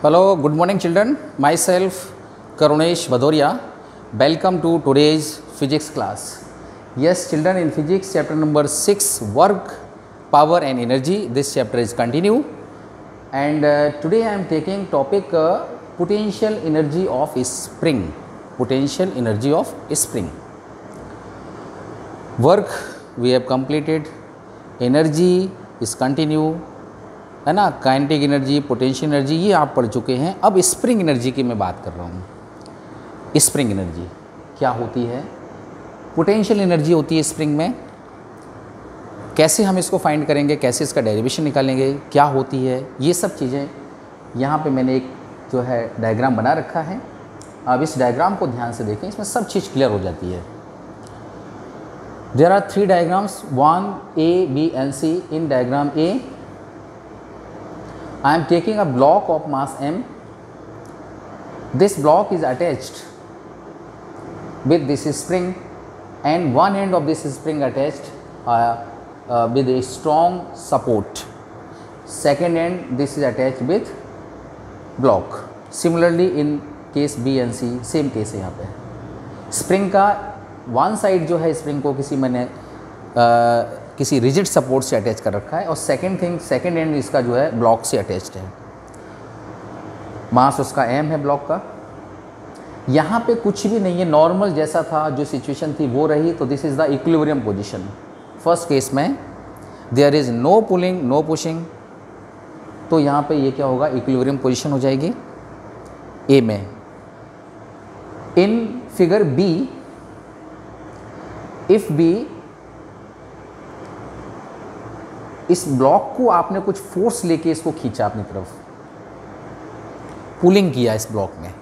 Hello, good morning children. Myself Karunesh Bhadoria. Welcome to today's physics class. Yes children, in physics chapter number 6 work, power and energy, this chapter is continue and today I am taking topic potential energy of spring. Potential energy of spring. Work we have completed, energy is continue, है ना. Kinetic energy, potential energy ये आप पढ़ चुके हैं. अब spring energy की मैं बात कर रहा हूँ. स्प्रिंग एनर्जी क्या होती है? पोटेंशियल एनर्जी होती है स्प्रिंग में. कैसे हम इसको फाइंड करेंगे, कैसे इसका डेरिवेशन निकालेंगे, क्या होती है, ये सब चीज़ें यहाँ पे मैंने एक जो है डायग्राम बना रखा है. अब इस डायग्राम को ध्यान से देखें, इसमें सब चीज़ क्लियर हो जाती है. There are 3 diagrams 1, A, B and C. In diagram A I am taking a block of mass m. This block is attached with this spring and one end of this spring attached with a strong support. Second end this is attached with block. Similarly in case B and C same case है. यहाँ पे spring का one side जो है spring को किसी rigid support से attach कर रखा है और सेकेंड एंड इसका जो है ब्लॉक से अटैच्ड है. मास उसका m है ब्लॉक का. यहाँ पे कुछ भी नहीं है, नॉर्मल जैसा था, जो सिचुएशन थी वो रही. तो this is the equilibrium position. First case में there is no pulling no pushing, तो यहाँ पे ये क्या होगा, इक्विलिब्रियम पोजीशन हो जाएगी A में. In figure B if B इस ब्लॉक को आपने कुछ फोर्स लेके इसको खींचा अपनी तरफ, पुलिंग किया इस ब्लॉक में,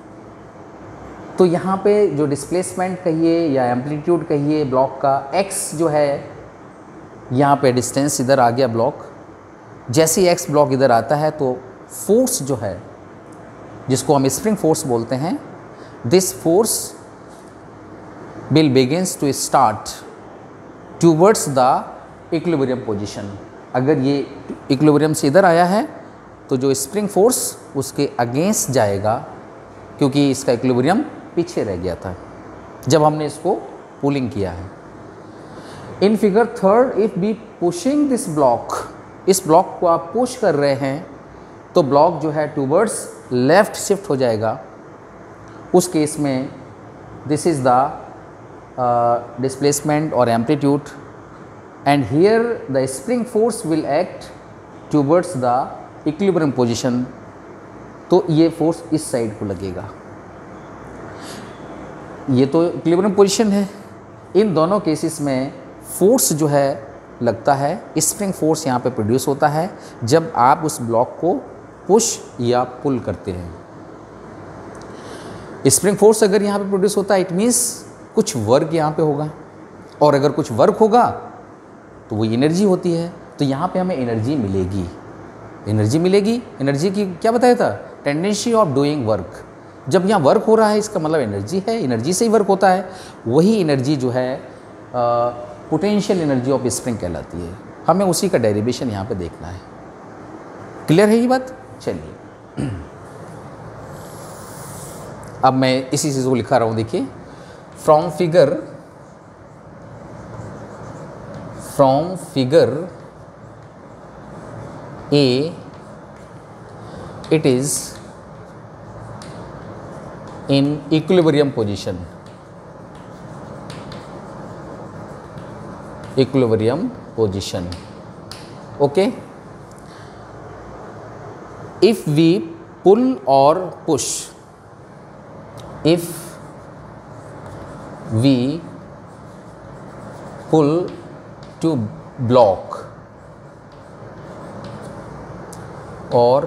तो यहाँ पे जो डिस्प्लेसमेंट कहिए या एम्पलीट्यूड कहिए ब्लॉक का, x जो है यहाँ पे डिस्टेंस इधर आ गया ब्लॉक. जैसे ही x ब्लॉक इधर आता है तो फोर्स जो है जिसको हम स्प्रिंग फोर्स बोलते हैं, this force will begins to start towards the equilibrium position. अगर ये इक्विलिब्रियम से इधर आया है तो जो स्प्रिंग फोर्स उसके अगेंस्ट जाएगा, क्योंकि इसका इक्विलिब्रियम पीछे रह गया था जब हमने इसको पुलिंग किया है. In figure third if B pushing this block, इस ब्लॉक को आप पुश कर रहे हैं तो ब्लॉक जो है टूवर्ड्स लेफ्ट शिफ्ट हो जाएगा. उस केस में दिस इज़ द डिस्प्लेसमेंट और amplitude and here the spring force will act towards the equilibrium position. तो ये फोर्स इस साइड को लगेगा. ये तो इक्विलिब्रियम पोजीशन है. इन दोनों केसेस में फोर्स जो है लगता है, स्प्रिंग फोर्स यहाँ पे प्रोड्यूस होता है जब आप उस ब्लॉक को पुश या पुल करते हैं. स्प्रिंग फोर्स अगर यहाँ पे प्रोड्यूस होता है इट मीन्स कुछ वर्क यहाँ पे होगा, और अगर कुछ वर्क होगा तो वो एनर्जी होती है. तो यहाँ पे हमें एनर्जी मिलेगी. एनर्जी की क्या बताया था, टेंडेंसी ऑफ डूइंग वर्क. जब यहाँ वर्क हो रहा है इसका मतलब एनर्जी है, एनर्जी से ही वर्क होता है. वही एनर्जी जो है पोटेंशियल एनर्जी ऑफ स्प्रिंग कहलाती है. हमें उसी का डेरिवेशन यहाँ पे देखना है. क्लियर है ये बात? चलिए अब मैं इसी चीज़ को लिखा रहा हूँ. देखिए, from figure A it is in equilibrium position. Okay, if we pull or push, if we pull to block और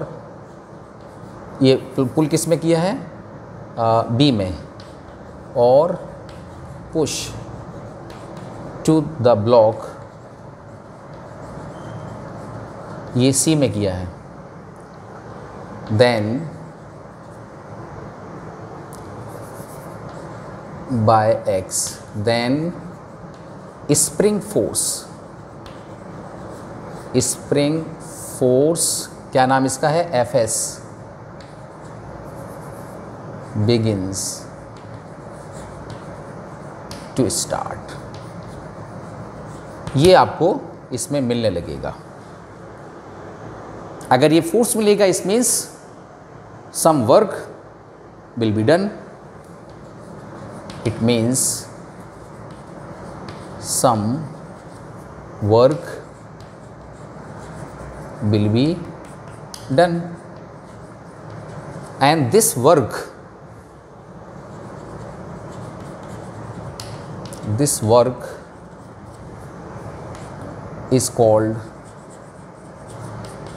ये पुल किस में किया है, B में, और पुश टू द ब्लॉक ये C में किया है. Then by X, then spring force क्या नाम इसका है, F S, begins to start। ये आपको इसमें मिलने लगेगा। अगर ये फोर्स मिलेगा, इस means some work will be done. It means some work will be done, and this work is called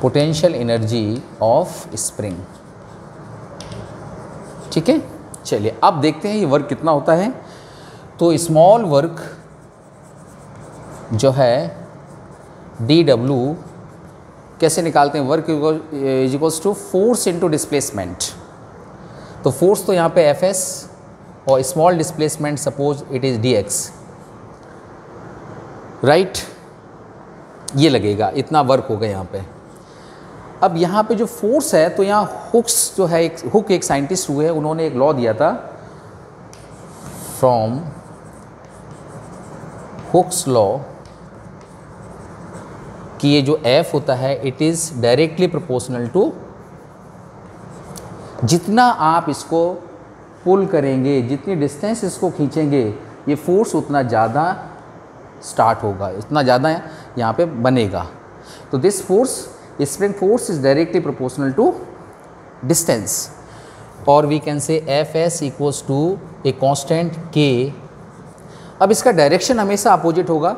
potential energy of spring। ठीक है, चलिए अब देखते हैं ये वर्क कितना होता है। तो स्मॉल वर्क जो है dW कैसे निकालते हैं? Work is equals to force into displacement. तो फोर्स तो यहाँ पे Fs और small displacement suppose it is dx, right. ये लगेगा, इतना वर्क होगा यहाँ पे। अब यहाँ पे जो फोर्स है, तो यहाँ हुक्स जो है, एक साइंटिस्ट हुए हैं, उन्होंने एक लॉ दिया था, फ्रॉम हुक्स लॉ, कि ये जो F होता है it is directly proportional to, जितना आप इसको पुल करेंगे, जितनी डिस्टेंस इसको खींचेंगे, ये फोर्स उतना ज़्यादा स्टार्ट होगा, उतना ज़्यादा यहाँ पे बनेगा। तो this force, spring force is directly proportional to distance, और we can say Fs equals to a constant K। अब इसका डायरेक्शन हमेशा अपोजिट होगा।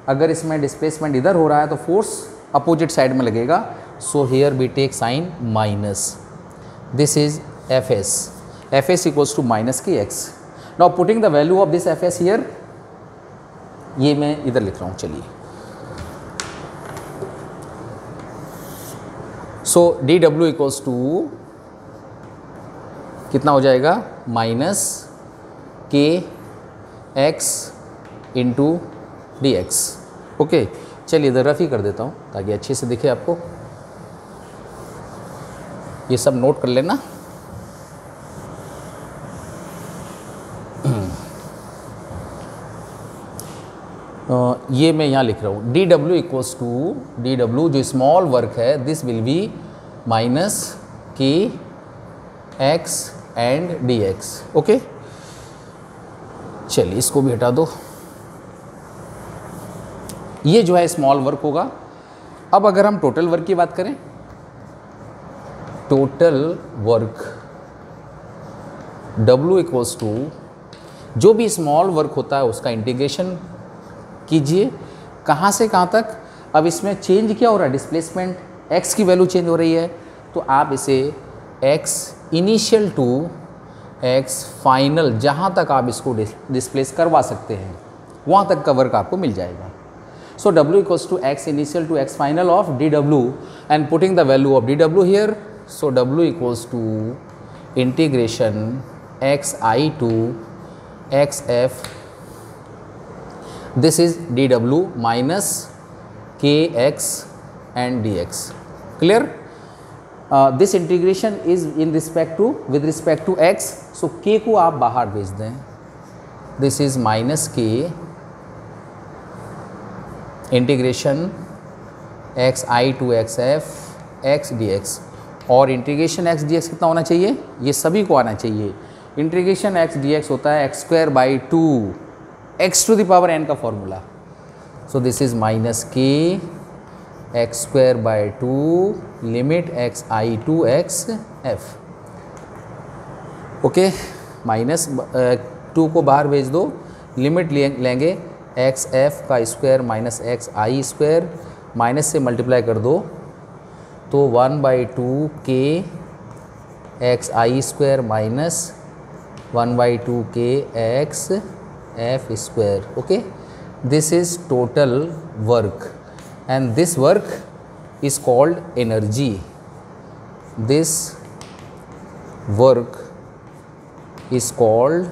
अगर इसमें डिस्प्लेसमेंट इधर हो रहा है तो फोर्स अपोजिट साइड में लगेगा। So here we take sign minus, this is Fs equals to minus kx। Now putting the value of this Fs here, ये मैं इधर लिख रहा हूँ। चलिए, सो dW इक्वल्स टू कितना हो जाएगा? Minus kx into dx। Okay, चलिए इधर रफ ही कर देता हूँ ताकि अच्छे से दिखे आपको। ये सब नोट कर लेना। ये मैं यहाँ लिख रहा हूँ, dW इक्वल्स टू, dW जो स्मॉल वर्क है, this will B minus kx and dx। Okay, चलिए इसको भी हटा दो। ये जो है स्मॉल वर्क होगा। अब अगर हम टोटल वर्क की बात करें, total work W equals to, जो भी स्मॉल वर्क होता है उसका इंटीग्रेशन कीजिए, कहाँ से कहाँ तक। अब इसमें चेंज क्या हो रहा है? डिस्प्लेसमेंट, x की वैल्यू चेंज हो रही है, तो आप इसे x initial to x final, जहाँ तक आप इसको डिस्प्लेस करवा सकते हैं, वहाँ तक का वर्क आपको मिल जाएगा। So W equals to x initial to x final of dW, and putting the value of dW here, so W equals to integration xi to xf, this is dW minus kx and dx। Clear? This integration is in respect to, with respect to x, so k को आप बाहर भेज दें, this is minus k integration xi to xf x dx, और integration x dx कितना होना चाहिए? ये सभी को आना चाहिए। इंटीग्रेशन x dx होता है x²/2, x to the power n का formula. So this is minus k x²/2 limit xi to xf। Okay, minus 2 को बाहर भेज दो, लिमिट लेंगे xf का square minus xi square, minus से मल्टीप्लाई कर दो तो 1/2 k xi square minus 1/2 k xf square. Okay, this is total work and this work is called energy. This work is called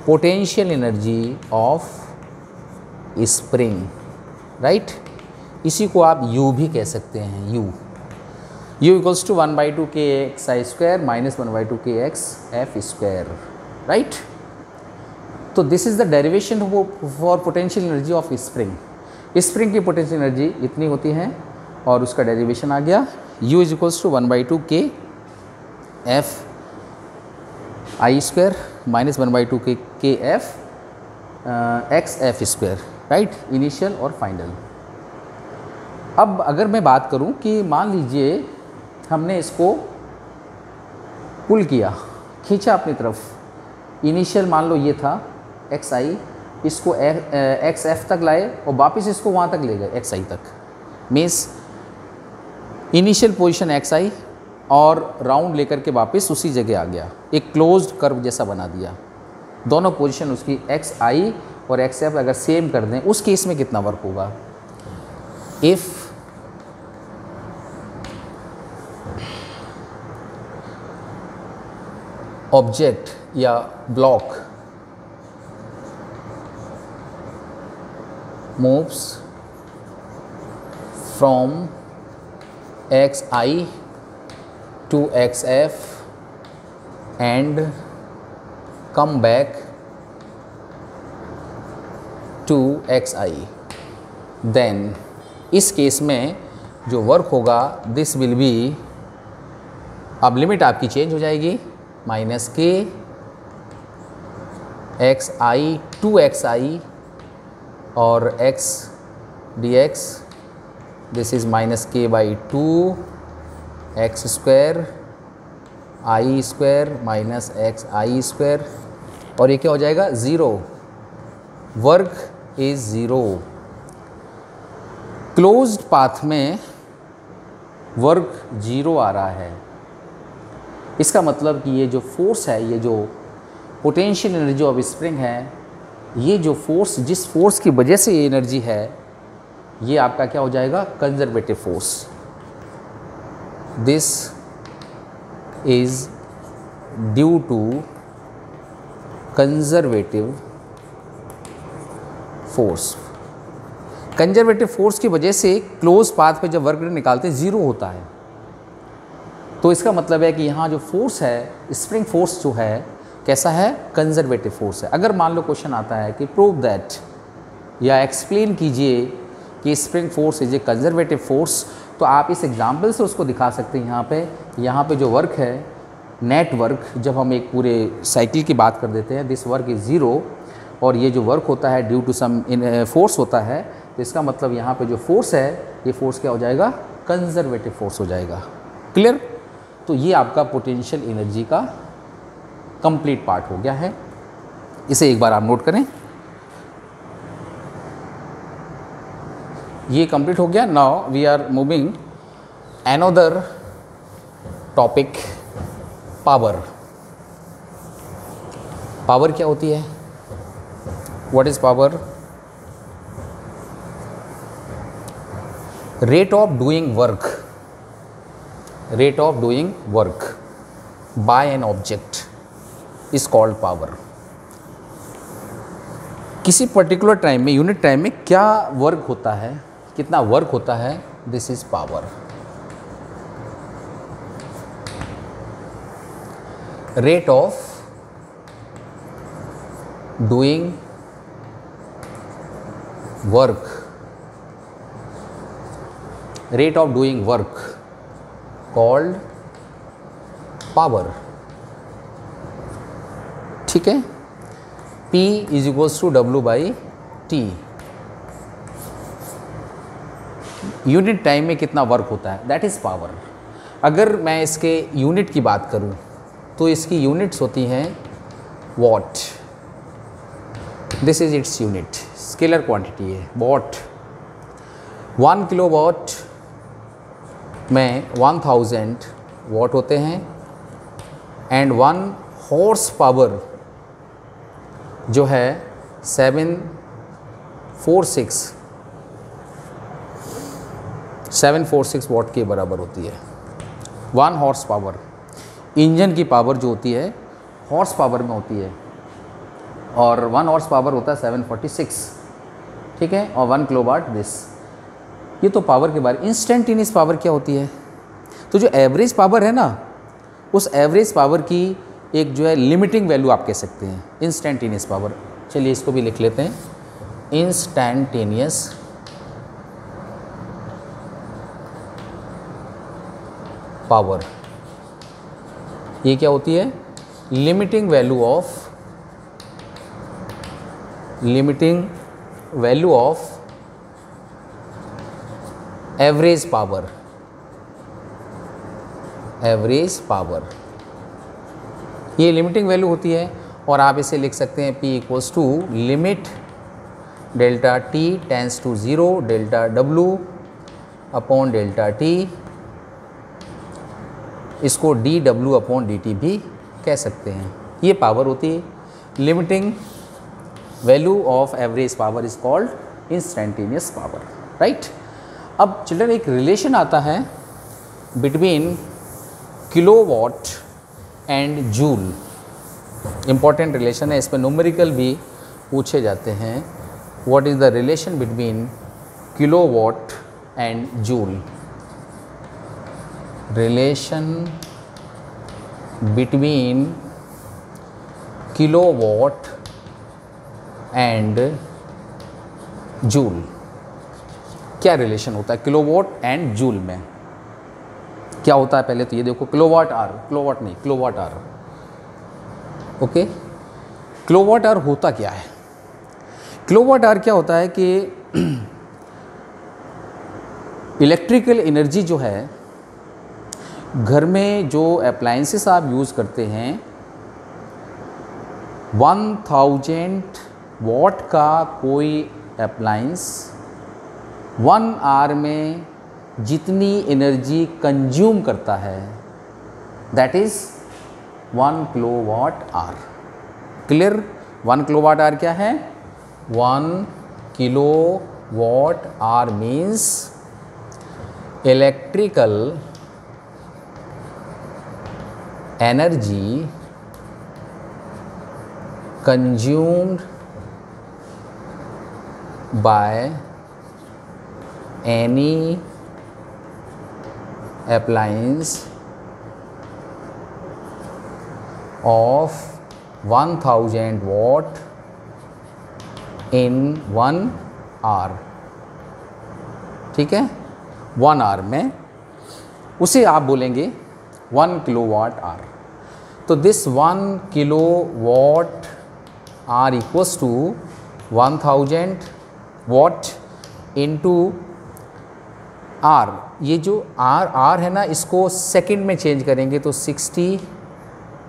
potential energy of spring, right? इसी को आप U भी कह सकते हैं। u इक्वल्स टू 1/2 के x i square minus 1/2 के x F square, right. तो this is the derivation for potential energy of spring. Spring की पोटेंशियल एनर्जी इतनी होती है और उसका डेरिवेशन आ गया u इज इक्वल्स टू 1/2 के एफ आई स्क्वायर माइनस 1/2 के F x F square, right, initial और फाइनल। अब अगर मैं बात करूं कि मान लीजिए हमने इसको पुल किया, खींचा अपनी तरफ, इनिशियल मान लो ये था एक्स आई, इसको एक्स एफ तक लाए और वापस इसको वहाँ तक ले गए एक्स आई तक, means initial position x i और राउंड लेकर के वापस उसी जगह आ गया, एक क्लोज्ड कर्व जैसा बना दिया। दोनों पोजीशन उसकी एक्स आई और एक्स एफ अगर सेम कर दें, उस केस में कितना वर्क होगा? इफ़ ऑब्जेक्ट या block moves from xi to xf and come back to xi, then इस केस में जो वर्क होगा दिस विल बी, अब लिमिट आपकी चेंज हो जाएगी, minus k x i to x i और x dx, this is minus k by two x square i square minus x i square, और ये क्या हो जाएगा? Zero. Work is zero. Closed path में वर्क ज़ीरो आ रहा है। इसका मतलब कि ये जो फोर्स है, ये जो पोटेंशियल एनर्जी ऑफ स्प्रिंग है, ये जो फोर्स, जिस फोर्स की वजह से ये एनर्जी है, ये आपका क्या हो जाएगा? Conservative force. This is due to conservative force. Conservative force की वजह से क्लोज पाथ पे जब वर्क निकालते हैं ज़ीरो होता है। तो इसका मतलब है कि यहाँ जो फोर्स है, स्प्रिंग फोर्स जो है, कैसा है? कंजर्वेटिव फोर्स है। अगर मान लो क्वेश्चन आता है कि प्रूव दैट, या एक्सप्लेन कीजिए कि spring force is a conservative force, तो आप इस एग्जाम्पल से उसको दिखा सकते हैं। यहाँ पे जो वर्क है, नेट वर्क, जब हम एक पूरे साइकिल की बात कर देते हैं, दिस वर्क इज़ ज़ीरो, और ये जो वर्क होता है ड्यू टू सम फोर्स होता है, तो इसका मतलब यहाँ पे जो फोर्स है, ये फोर्स क्या हो जाएगा? कंजर्वेटिव फोर्स हो जाएगा। क्लियर? तो ये आपका पोटेंशियल एनर्जी का कंप्लीट पार्ट हो गया है। इसे एक बार आप नोट करें, ये कंप्लीट हो गया। Now we are moving another topic, power. Power क्या होती है? What is power? Rate of doing work, rate of doing work by an object is called power. किसी पर्टिकुलर टाइम में, यूनिट टाइम में क्या वर्क होता है, कितना वर्क होता है, this is power. Rate of doing work, rate of doing work called power. ठीक है? P is equals to W by T. Unit time में कितना वर्क होता है, दैट इज़ पावर। अगर मैं इसके यूनिट की बात करूं, तो इसकी यूनिट्स होती हैं what. This is its unit, scalar quantity है वॉट। 1 किलो वॉट में 1000 वॉट होते हैं, एंड 1 हॉर्स पावर जो है 746 वॉट के बराबर होती है। 1 हॉर्स पावर, इंजन की पावर जो होती है हॉर्स पावर में होती है, और 1 हॉर्स पावर होता है 746, ठीक है, और 1 किलोवाट दिस। ये तो पावर के बारे। इंस्टेंटेनियस पावर क्या होती है? तो जो एवरेज पावर है ना, उस एवरेज पावर की एक जो है लिमिटिंग वैल्यू आप कह सकते हैं इंस्टेंटेनियस पावर। चलिए इसको भी लिख लेते हैं, इंस्टेंटेनियस पावर। ये क्या होती है? Limiting value of average power. ये लिमिटिंग वैल्यू होती है और आप इसे लिख सकते हैं P equals to limit delta T tends to 0 delta W upon delta T। इसको dW अपॉन dt भी कह सकते हैं। ये पावर होती है। Limiting value of average power is called instantaneous power, right. अब चिल्ड्रन एक रिलेशन आता है between kilowatt and joule. Important relation है, इस पर न्यूमेरिकल भी पूछे जाते हैं। What is the relation between kilowatt and joule? Relation between kilowatt and joule. क्या रिलेशन होता है किलोवाट एंड जूल में? क्या होता है पहले तो ये देखो, किलोवाट आर, किलोवाट नहीं, kilowatt hour. Okay, kilowatt hour होता क्या है? किलोवाट आर क्या होता है कि इलेक्ट्रिकल एनर्जी जो है घर में जो अप्लायंसेस आप यूज़ करते हैं, 1000 वाट का कोई अप्लायंस 1 आवर में जितनी एनर्जी कंज्यूम करता है that is 1 kilowatt our. Clear? 1 kilowatt our क्या है? 1 kilowatt hour means electrical energy consumed by any appliance of 1000 watt in 1 hour। ठीक है, 1 आवर में उसे आप बोलेंगे 1 किलोवाट आवर। तो this 1 kilowatt hour equals to 1000 watt into hour. ये जो आर है ना, इसको सेकंड में चेंज करेंगे तो 60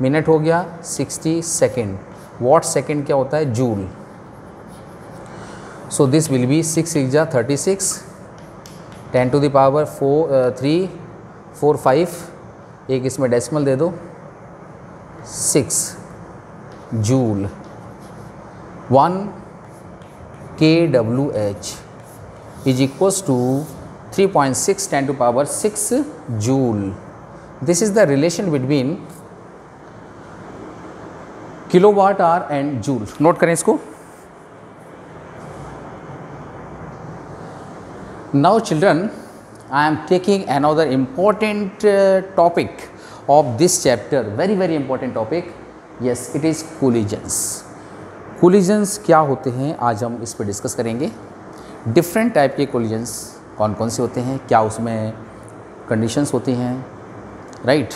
मिनट हो गया, 60 सेकंड। वाट सेकंड क्या होता है? Joule. So this will be 6 × 36 10 to the power 3 4 5, एक इसमें डेसिमल दे दो, 6 joule. 1 kWh is equals to 3.6 10 to power 6 joule. This is the relation between kilowatt hour and joule. Note करें इसको। Now children, I am taking another important topic of this chapter, very important topic. Yes, it is collisions. Collisions क्या होते हैं आज हम इस पर discuss करेंगे। डिफरेंट टाइप के कोलिजन्स कौन कौन से होते हैं, क्या उसमें कंडीशंस होती हैं, राइट।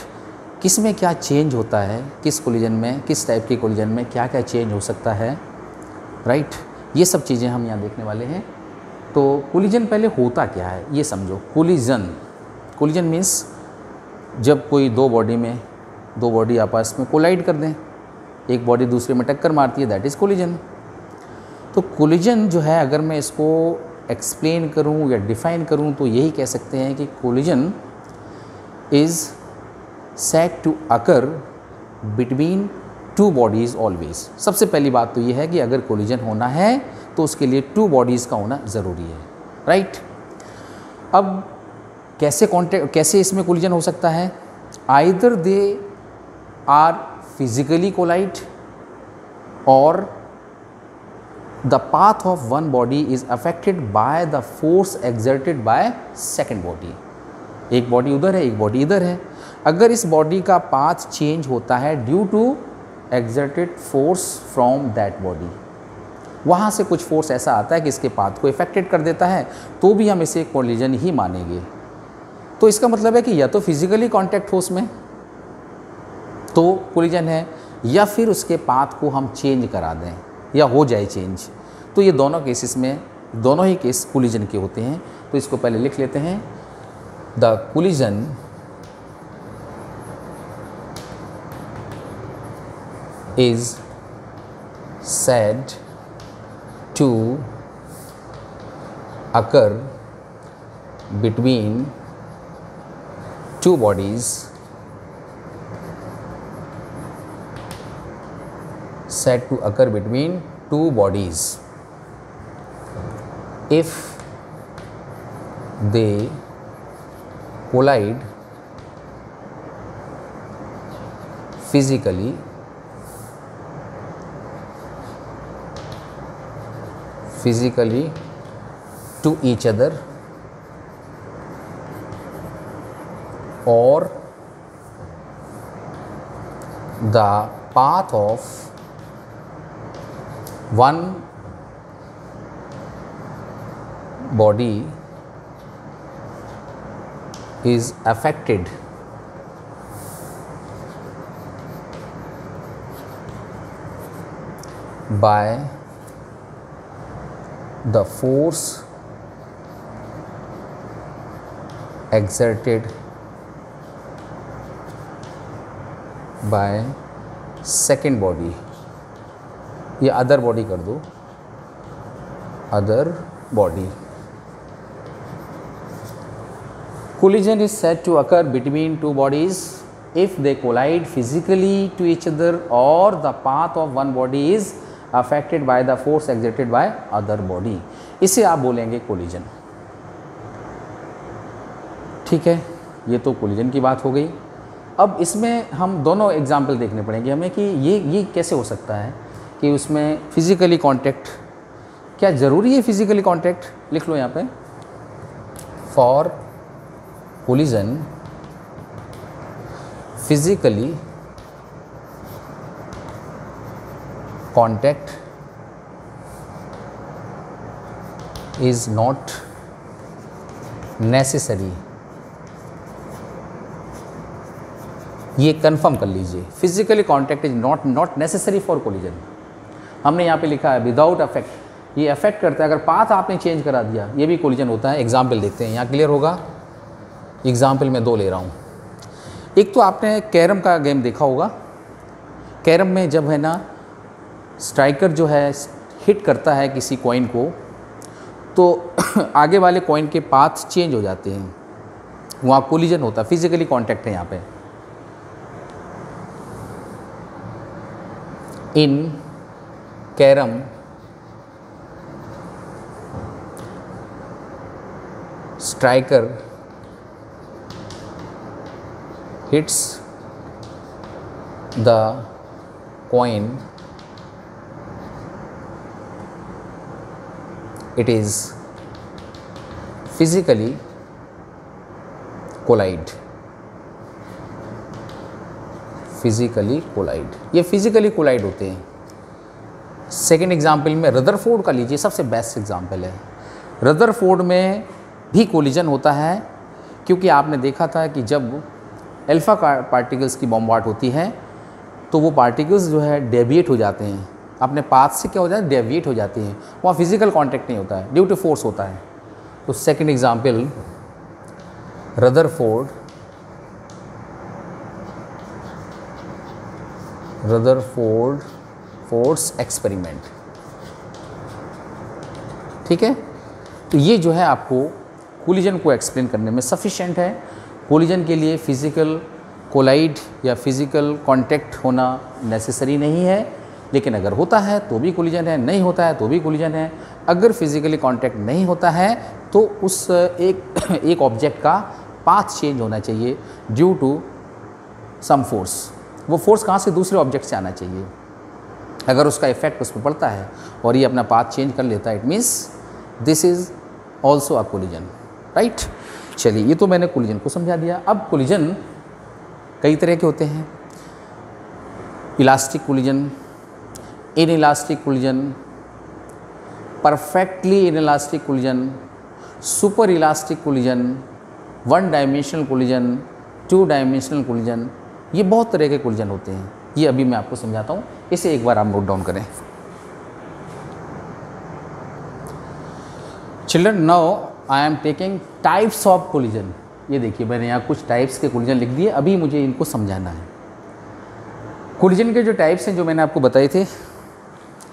किस में क्या चेंज होता है, किस कोलिजन में, किस टाइप के कोलिजन में क्या क्या चेंज हो सकता है, राइट। ये सब चीज़ें हम यहाँ देखने वाले हैं। तो कोलिजन पहले होता क्या है ये समझो। कोलिजन मीन्स जब कोई दो बॉडी आपस में कोलाइड कर दें, एक बॉडी दूसरे में टक्कर मारती है, दैट इज़ कोलिजन। तो कोलिजन जो है, अगर मैं इसको एक्सप्लेन करूं या डिफ़ाइन करूं तो यही कह सकते हैं कि collision is said to occur between 2 bodies always. सबसे पहली बात तो ये है कि अगर कोलिजन होना है तो उसके लिए 2 बॉडीज़ का होना ज़रूरी है, राइट। अब कैसे इसमें कोलिजन हो सकता है? Either they are physically collide or the path of one body is affected by the force exerted by second body। एक बॉडी उधर है, एक बॉडी इधर है। अगर इस बॉडी का पाथ चेंज होता है due to exerted force from that body, वहाँ से कुछ फोर्स ऐसा आता है कि इसके पाथ को इफेक्टेड कर देता है, तो भी हम इसे कोलिजन ही मानेंगे। तो इसका मतलब है कि या तो फिजिकली कांटेक्ट हो उसमें तो कोलिजन है, या फिर उसके पाथ को हम चेंज करा दें या हो जाए चेंज। तो ये दोनों केसेस में, दोनों ही केस कोलिजन के होते हैं। तो इसको पहले लिख लेते हैं, the collision is said to occur between two bodies, said to occur between two bodies if they collide physically to each other, or the path of one body is affected by the force exerted by second body, या other body कर दो, other body. Collision is said to occur between two bodies if they collide physically to each other or the path of one body is affected by the force exerted by other body। इसे आप बोलेंगे collision. ठीक है, ये तो collision की बात हो गई। अब इसमें हम दोनों एग्जाम्पल देखने पड़ेंगे हमें कि ये कैसे हो सकता है कि उसमें फिजिकली कांटेक्ट, क्या ज़रूरी है फिजिकली कांटेक्ट? लिख लो यहाँ पे, for collision physically contact is not necessary। ये कंफर्म कर लीजिए, physically contact is not necessary for collision. हमने यहाँ पे लिखा है विदाउट अफेक्ट, ये अफेक्ट करता है। अगर पाथ आपने चेंज करा दिया, ये भी कोलिजन होता है। एग्जाम्पल देखते हैं, यहाँ क्लियर होगा। एग्जाम्पल मैं दो ले रहा हूँ। एक तो आपने कैरम का गेम देखा होगा। कैरम में जब है ना स्ट्राइकर जो है हिट करता है किसी कॉइन को, तो आगे वाले कॉइन के पाथ चेंज हो जाते हैं, वहाँ कोलिजन होता है, फिजिकली कांटेक्ट है यहाँ पे। In carrom striker hits the coin, it is physically collide, physically collide, ये physically collide होते हैं। सेकेंड एग्जाम्पल में रदरफोर्ड का लीजिए, सबसे बेस्ट एग्जाम्पल है। रदरफोर्ड में भी कोलिजन होता है, क्योंकि आपने देखा था कि जब अल्फा पार्टिकल्स की बॉम्बार्ड होती है तो वो पार्टिकल्स जो है डेविएट हो जाते हैं, अपने पाथ से क्या हो जाता है, डेविएट हो जाती हैं। वहाँ फिजिकल कांटेक्ट नहीं होता है, ड्यू टू फोर्स होता है। तो second example, Rutherford force experiment. ठीक है, तो ये जो है आपको कोलिजन को एक्सप्लेन करने में सफिशिएंट है। कोलिजन के लिए फिजिकल कोलाइड या फिजिकल कांटेक्ट होना नेसेसरी नहीं है, लेकिन अगर होता है तो भी कोलिजन है, नहीं होता है तो भी कोलिजन है। अगर फिजिकली कांटेक्ट नहीं होता है तो उस एक ऑब्जेक्ट का पाथ चेंज होना चाहिए ड्यू टू सम फोर्स। वो फोर्स कहाँ से, दूसरे ऑब्जेक्ट से आना चाहिए। अगर उसका इफेक्ट उस पर पड़ता है और ये अपना पाथ चेंज कर लेता है, it means this is also a collision, right. चलिए, ये तो मैंने कोलिजन को समझा दिया। अब कोलिजन कई तरह के होते हैं, elastic collision, inelastic collision, perfectly inelastic collision, super elastic collision, one dimensional collision, two dimensional collision, ये बहुत तरह के कोलिजन होते हैं। ये अभी मैं आपको समझाता हूँ, इसे एक बार आप नोट डाउन करें। Children, now I am taking types of collision. ये देखिए, मैंने यहाँ कुछ टाइप्स के कोलिजन लिख दिए, अभी मुझे इनको समझाना है। कोलिजन के जो टाइप्स हैं जो मैंने आपको बताए थे,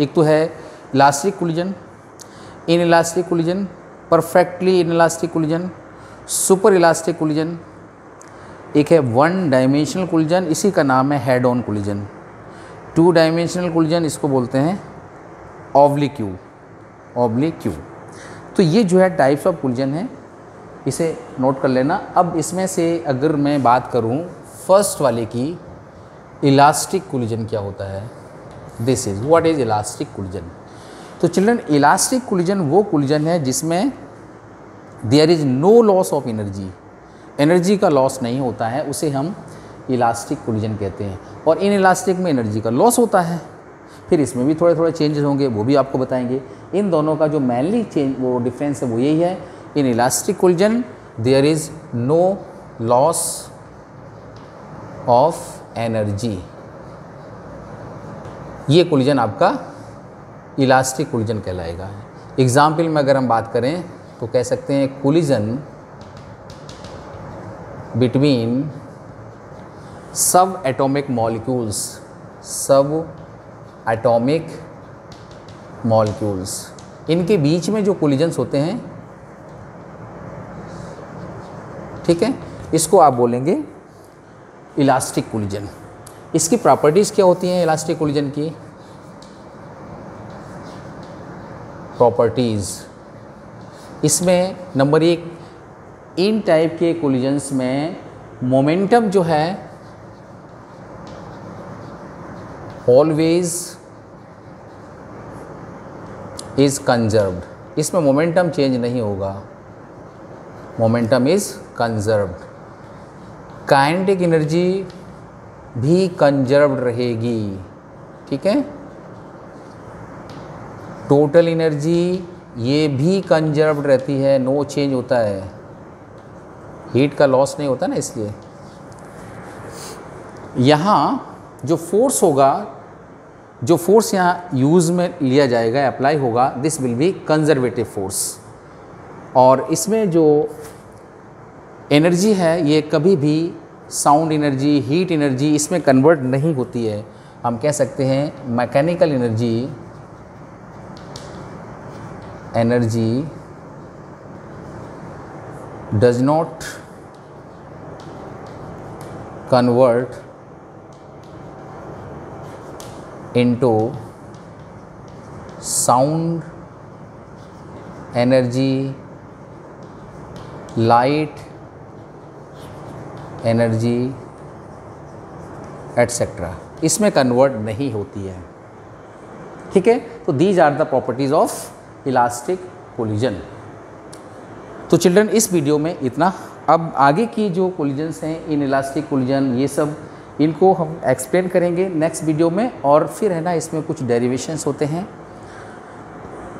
एक तो है elastic collision, inelastic collision, perfectly inelastic collision, super elastic collision, एक है वन डायमेंशनल कोलिजन, इसी का नाम है head on collision. Two dimensional collision, इसको बोलते हैं ऑब्लिक क्यू। तो ये जो है टाइप्स ऑफ कोलिजन है, इसे नोट कर लेना। अब इसमें से अगर मैं बात करूं फर्स्ट वाले की, इलास्टिक कोलिजन क्या होता है, this is what is elastic collision. तो चिल्ड्रन, इलास्टिक कोलिजन वो कोलिजन है जिसमें there is no loss of energy का लॉस नहीं होता है, उसे हम इलास्टिक कोलिजन कहते हैं। और इन इलास्टिक में एनर्जी का लॉस होता है, फिर इसमें भी थोड़े थोड़े चेंजेस होंगे, वो भी आपको बताएंगे। इन दोनों का जो मेनली वो डिफरेंस है वो यही है, in elastic collision there is no loss of energy. ये कोलिजन आपका इलास्टिक कोलिजन कहलाएगा। एग्जाम्पल में अगर हम बात करें तो कह सकते हैं collision between subatomic molecules, इनके बीच में जो कोलिजन्स होते हैं, ठीक है, इसको आप बोलेंगे इलास्टिक कोलिजन। इसकी प्रॉपर्टीज़ क्या होती हैं इलास्टिक कोलिजन की? प्रॉपर्टीज़ इसमें नंबर 1, इन टाइप के कोलिजन्स में मोमेंटम जो है ऑलवेज इज़ कंजर्व्ड। इसमें मोमेंटम चेंज नहीं होगा, momentum is conserved. Kinetic energy भी कंजर्व्ड रहेगी, ठीक है। टोटल एनर्जी ये भी कंजर्व्ड रहती है, नो चेंज होता है, हीट का लॉस नहीं होता ना, इसलिए। यहाँ जो फोर्स होगा, जो फोर्स यहाँ यूज़ में लिया जाएगा, अप्लाई होगा, this will be conservative force. और इसमें जो एनर्जी है ये कभी भी साउंड एनर्जी, हीट एनर्जी इसमें कन्वर्ट नहीं होती है। हम कह सकते हैं mechanical energy does not convert into sound energy, light energy etc. इसमें कन्वर्ट नहीं होती है, ठीक है। तो these are the properties of elastic collision. तो चिल्ड्रन, इस वीडियो में इतना। अब आगे की जो कोलिजन्स हैं, इन इलास्टिक कोलिजन, ये सब इनको हम एक्सप्लेन करेंगे नेक्स्ट वीडियो में। और फिर है ना, इसमें कुछ डेरिवेशंस होते हैं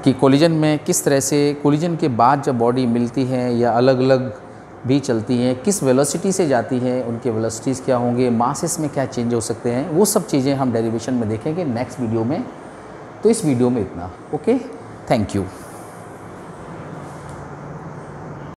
कि कोलिजन में किस तरह से, कोलिजन के बाद जब बॉडी मिलती है या अलग अलग भी चलती हैं, किस वेलोसिटी से जाती है, उनके वेलोसिटीज़ क्या होंगे, मासेस में क्या चेंज हो सकते हैं, वो सब चीज़ें हम डेरिवेशन में देखेंगे नेक्स्ट वीडियो में। तो इस वीडियो में इतना। Okay, thank you.